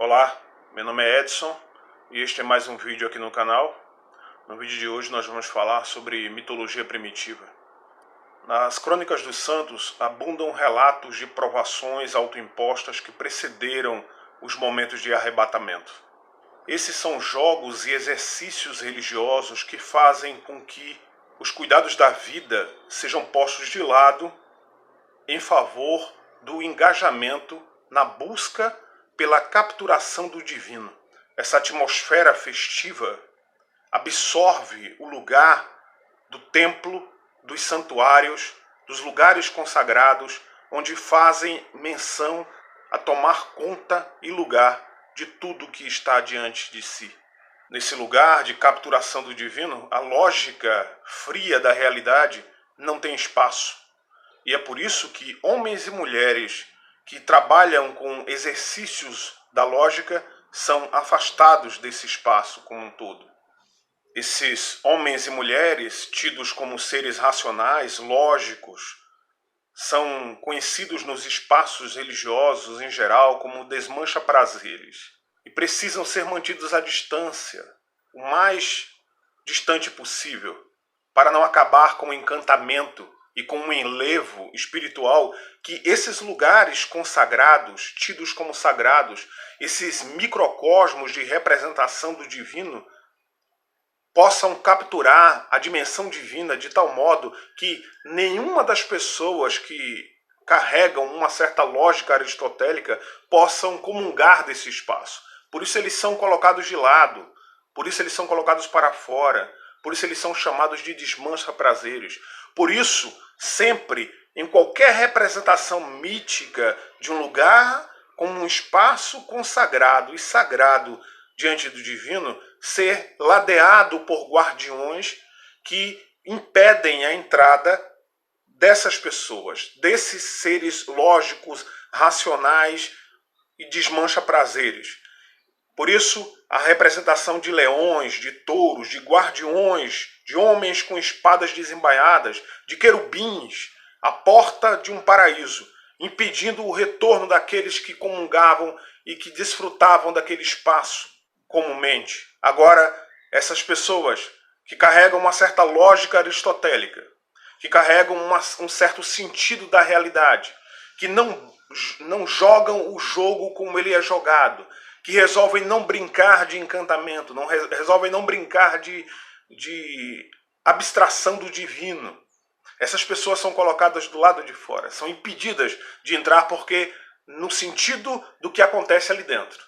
Olá, meu nome é Edson e este é mais um vídeo aqui no canal. No vídeo de hoje nós vamos falar sobre mitologia primitiva. Nas Crônicas dos Santos abundam relatos de provações autoimpostas que precederam os momentos de arrebatamento. Esses são jogos e exercícios religiosos que fazem com que os cuidados da vida sejam postos de lado em favor do engajamento na busca pela capturação do divino. Essa atmosfera festiva absorve o lugar do templo, dos santuários, dos lugares consagrados, onde fazem menção a tomar conta e lugar de tudo que está diante de si. Nesse lugar de capturação do divino, a lógica fria da realidade não tem espaço. E é por isso que homens e mulheres que trabalham com exercícios da lógica são afastados desse espaço como um todo. Esses homens e mulheres, tidos como seres racionais, lógicos, são conhecidos nos espaços religiosos em geral como desmancha-prazeres e precisam ser mantidos à distância, o mais distante possível, para não acabar com o encantamento e com um enlevo espiritual que esses lugares consagrados, tidos como sagrados, esses microcosmos de representação do divino, possam capturar a dimensão divina de tal modo que nenhuma das pessoas que carregam uma certa lógica aristotélica possam comungar desse espaço. Por isso eles são colocados de lado, por isso eles são colocados para fora, por isso eles são chamados de desmancha-prazeres. Por isso, sempre, em qualquer representação mítica de um lugar como um espaço consagrado e sagrado diante do divino, ser ladeado por guardiões que impedem a entrada dessas pessoas, desses seres lógicos, racionais e desmancha-prazeres. Por isso, a representação de leões, de touros, de guardiões, de homens com espadas desembainhadas, de querubins, à porta de um paraíso, impedindo o retorno daqueles que comungavam e que desfrutavam daquele espaço comumente. Agora, essas pessoas que carregam uma certa lógica aristotélica, que carregam um certo sentido da realidade, que não jogam o jogo como ele é jogado, que resolvem não brincar de encantamento, resolvem não brincar de abstração do divino. Essas pessoas são colocadas do lado de fora, são impedidas de entrar porque no sentido do que acontece ali dentro,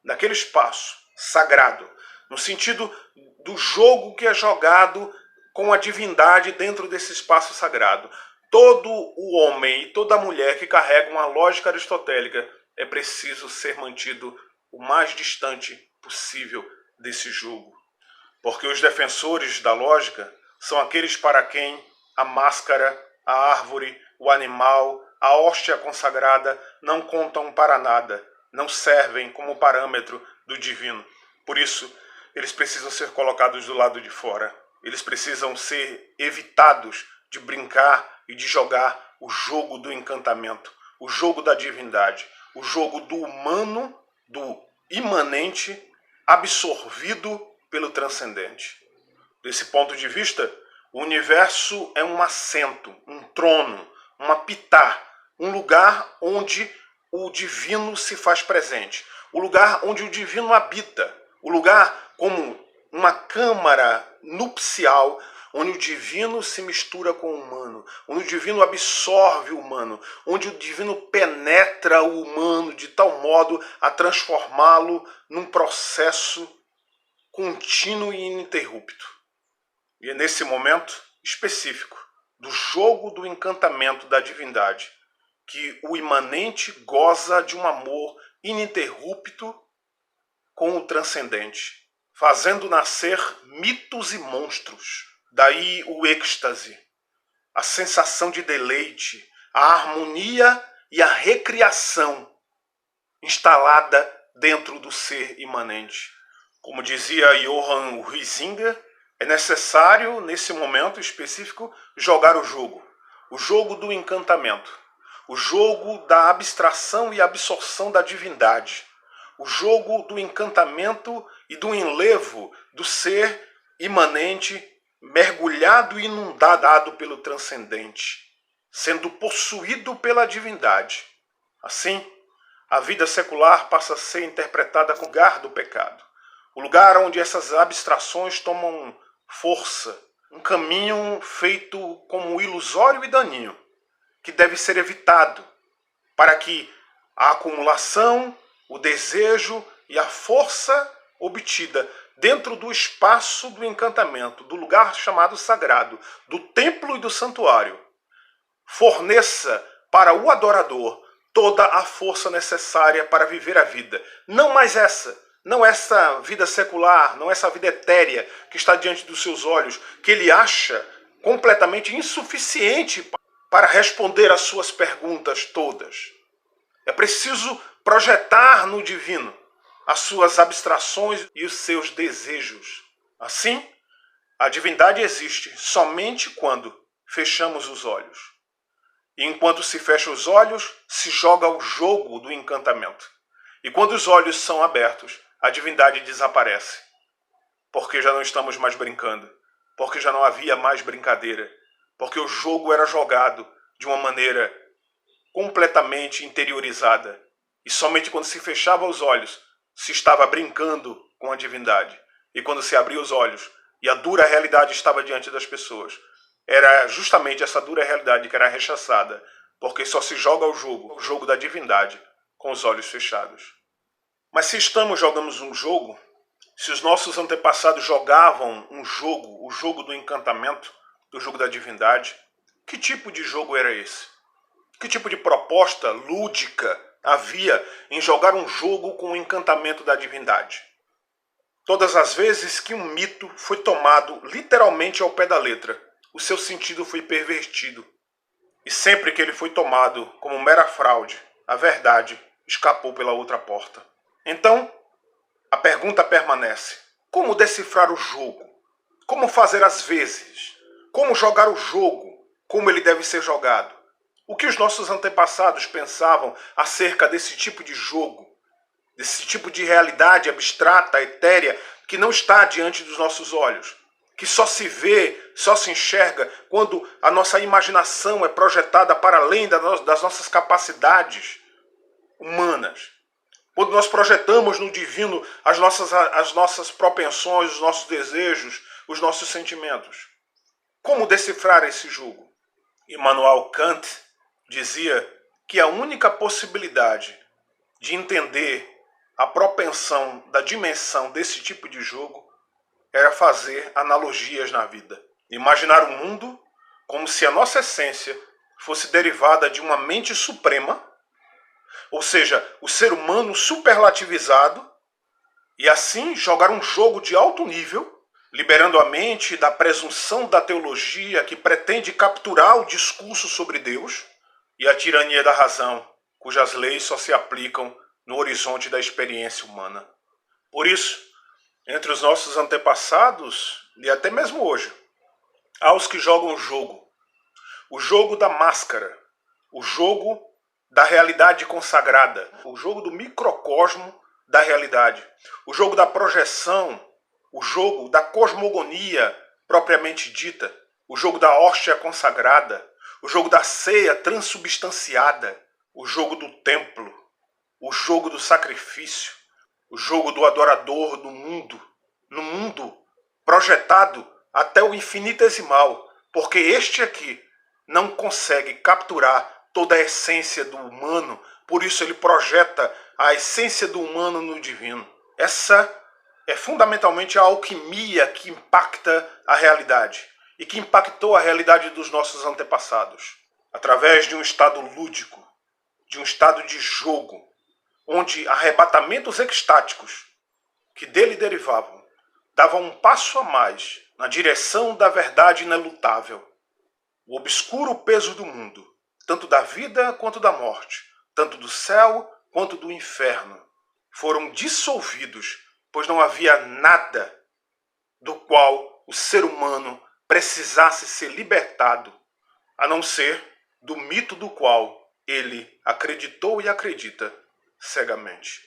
naquele espaço sagrado, no sentido do jogo que é jogado com a divindade dentro desse espaço sagrado. Todo o homem e toda a mulher que carrega uma lógica aristotélica é preciso ser mantido o mais distante possível desse jogo. Porque os defensores da lógica são aqueles para quem a máscara, a árvore, o animal, a hóstia consagrada não contam para nada, não servem como parâmetro do divino. Por isso, eles precisam ser colocados do lado de fora. Eles precisam ser evitados de brincar e de jogar o jogo do encantamento, o jogo da divindade, o jogo do humano, do imanente, absorvido pelo transcendente. Desse ponto de vista, o universo é um assento, um trono, uma pitá, um lugar onde o divino se faz presente, o lugar onde o divino habita, o lugar como uma câmara nupcial, onde o divino se mistura com o humano, onde o divino absorve o humano, onde o divino penetra o humano de tal modo a transformá-lo num processo contínuo e ininterrupto. E é nesse momento específico do jogo do encantamento da divindade que o imanente goza de um amor ininterrupto com o transcendente, fazendo nascer mitos e monstros. Daí o êxtase, a sensação de deleite, a harmonia e a recriação instalada dentro do ser imanente. Como dizia Johann Huizinga, é necessário, nesse momento específico, jogar o jogo do encantamento, o jogo da abstração e absorção da divindade, o jogo do encantamento e do enlevo do ser imanente, mergulhado e inundado pelo transcendente, sendo possuído pela divindade. Assim, a vida secular passa a ser interpretada como lugar do pecado, o lugar onde essas abstrações tomam força, um caminho feito como ilusório e daninho, que deve ser evitado para que a acumulação, o desejo e a força obtida dentro do espaço do encantamento, do lugar chamado sagrado, do templo e do santuário, forneça para o adorador toda a força necessária para viver a vida. Não mais não essa vida secular, não essa vida etérea que está diante dos seus olhos, que ele acha completamente insuficiente para responder às suas perguntas todas. É preciso projetar no divino as suas abstrações e os seus desejos. Assim, a divindade existe somente quando fechamos os olhos. E enquanto se fecha os olhos, se joga o jogo do encantamento. E quando os olhos são abertos, a divindade desaparece. Porque já não estamos mais brincando. Porque já não havia mais brincadeira. Porque o jogo era jogado de uma maneira completamente interiorizada. E somente quando se fechava os olhos, se estava brincando com a divindade. E quando se abria os olhos e a dura realidade estava diante das pessoas, era justamente essa dura realidade que era rechaçada, porque só se joga o jogo da divindade, com os olhos fechados. Mas se jogamos um jogo, se os nossos antepassados jogavam um jogo, o jogo do encantamento, do jogo da divindade, que tipo de jogo era esse? Que tipo de proposta lúdica havia em jogar um jogo com o encantamento da divindade? Todas as vezes que um mito foi tomado literalmente ao pé da letra, o seu sentido foi pervertido. E sempre que ele foi tomado como mera fraude, a verdade escapou pela outra porta. Então, a pergunta permanece: como decifrar o jogo? Como fazer as vezes? Como jogar o jogo como ele deve ser jogado? O que os nossos antepassados pensavam acerca desse tipo de jogo, desse tipo de realidade abstrata, etérea, que não está diante dos nossos olhos, que só se vê, só se enxerga quando a nossa imaginação é projetada para além das nossas capacidades humanas. Quando nós projetamos no divino as nossas propensões, os nossos desejos, os nossos sentimentos. Como decifrar esse jogo? Immanuel Kant dizia que a única possibilidade de entender a propensão da dimensão desse tipo de jogo era fazer analogias na vida. Imaginar o mundo como se a nossa essência fosse derivada de uma mente suprema, ou seja, o ser humano superlativizado, e assim jogar um jogo de alto nível, liberando a mente da presunção da teologia que pretende capturar o discurso sobre Deus e a tirania da razão, cujas leis só se aplicam no horizonte da experiência humana. Por isso, entre os nossos antepassados, e até mesmo hoje, há os que jogam o jogo da máscara, o jogo da realidade consagrada, o jogo do microcosmo da realidade, o jogo da projeção, o jogo da cosmogonia propriamente dita, o jogo da hóstia consagrada, o jogo da ceia transubstanciada, o jogo do templo, o jogo do sacrifício, o jogo do adorador no mundo projetado até o infinitesimal, porque este aqui não consegue capturar toda a essência do humano, por isso ele projeta a essência do humano no divino. Essa é fundamentalmente a alquimia que impacta a realidade e que impactou a realidade dos nossos antepassados, através de um estado lúdico, de um estado de jogo, onde arrebatamentos extáticos que dele derivavam davam um passo a mais na direção da verdade inelutável. O obscuro peso do mundo, tanto da vida quanto da morte, tanto do céu quanto do inferno, foram dissolvidos, pois não havia nada do qual o ser humano precisasse ser libertado, a não ser do mito do qual ele acreditou e acredita cegamente.